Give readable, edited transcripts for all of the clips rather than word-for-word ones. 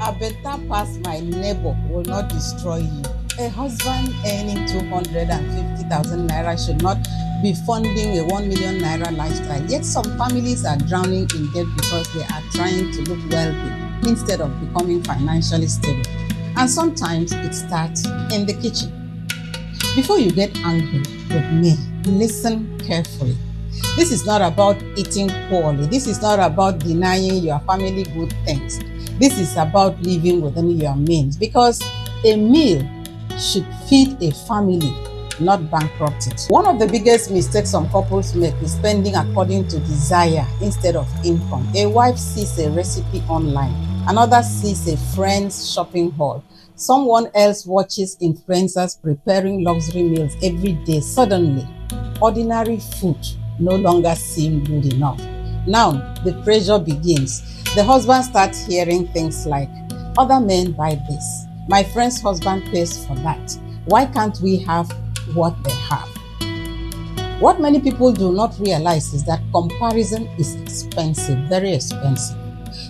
A better pass my neighbor will not destroy you. A husband earning 250,000 naira should not be funding a 1 million naira lifestyle. Yet some families are drowning in debt because they are trying to look wealthy instead of becoming financially stable. And sometimes it starts in the kitchen. Before you get angry with me, listen carefully. This is not about eating poorly. This is not about denying your family good things. This is about living within your means, because a meal should feed a family, not bankrupt it. One of the biggest mistakes some couples make is spending according to desire instead of income. A wife sees a recipe online, another sees a friend's shopping haul. Someone else watches influencers preparing luxury meals every day. Suddenly, ordinary food no longer seems good enough. Now, the pressure begins. The husband starts hearing things like, other men buy this. My friend's husband pays for that. Why can't we have what they have? What many people do not realize is that comparison is expensive, very expensive.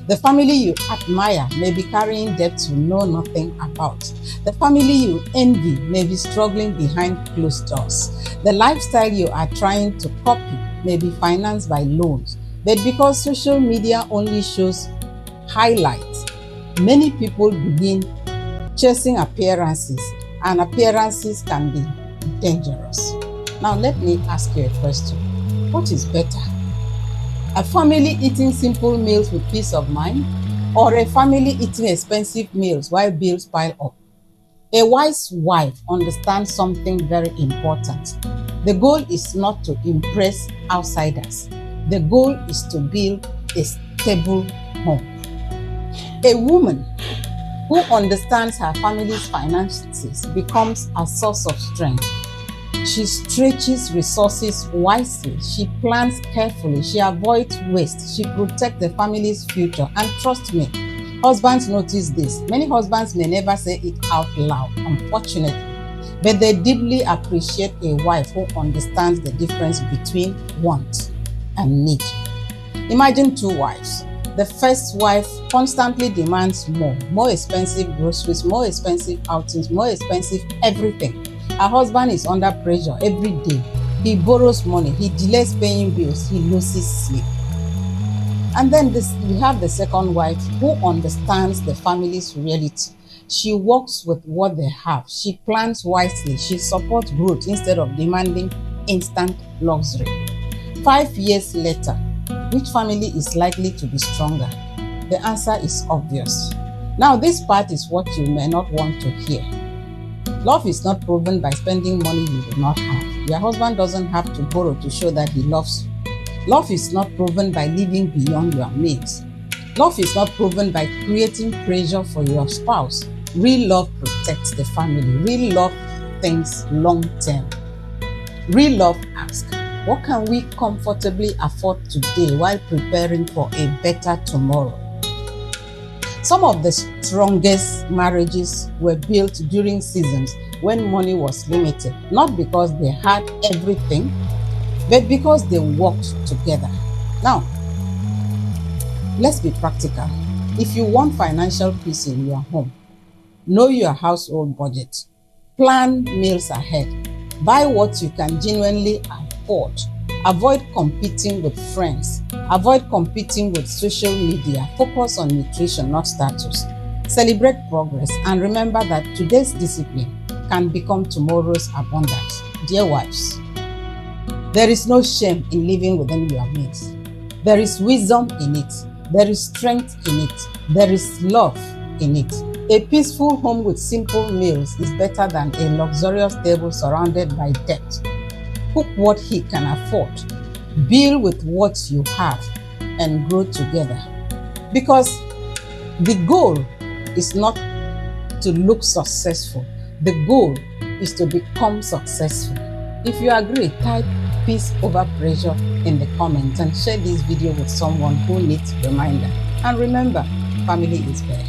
The family you admire may be carrying debts you know nothing about. The family you envy may be struggling behind closed doors. The lifestyle you are trying to copy may be financed by loans. But because social media only shows highlights, many people begin chasing appearances, and appearances can be dangerous. Now let me ask you a question. What is better? A family eating simple meals with peace of mind, or a family eating expensive meals while bills pile up? A wise wife understands something very important. The goal is not to impress outsiders. The goal is to build a stable home. A woman who understands her family's finances becomes a source of strength. She stretches resources wisely, she plans carefully, she avoids waste, she protects the family's future. And trust me, husbands notice this. Many husbands may never say it out loud, unfortunately, but they deeply appreciate a wife who understands the difference between want and need. Imagine two wives. The first wife constantly demands more expensive groceries, more expensive outings, more expensive everything. Her husband is under pressure every day. He borrows money, he delays paying bills, he loses sleep. And then we have the second wife who understands the family's reality. She works with what they have. She plans wisely. She supports growth instead of demanding instant luxury. 5 years later, which family is likely to be stronger? The answer is obvious. Now, this part is what you may not want to hear. Love is not proven by spending money you do not have. Your husband doesn't have to borrow to show that he loves you. Love is not proven by living beyond your means. Love is not proven by creating pressure for your spouse. Real love protects the family. Real love thinks long term. Real love asks, what can we comfortably afford today while preparing for a better tomorrow? Some of the strongest marriages were built during seasons when money was limited, not because they had everything, but because they worked together. Now, let's be practical. If you want financial peace in your home, know your household budget. Plan meals ahead. Buy what you can genuinely afford. Avoid competing with friends. Avoid competing with social media. Focus on nutrition, not status. Celebrate progress, and remember that today's discipline can become tomorrow's abundance. Dear wives, there is no shame in living within your means. There is wisdom in it. There is strength in it. There is love in it. A peaceful home with simple meals is better than a luxurious table surrounded by debt. Cook what he can afford. Build with what you have and grow together. Because the goal is not to look successful. The goal is to become successful. If you agree, type peace over pressure in the comments and share this video with someone who needs reminder. And remember, family is better.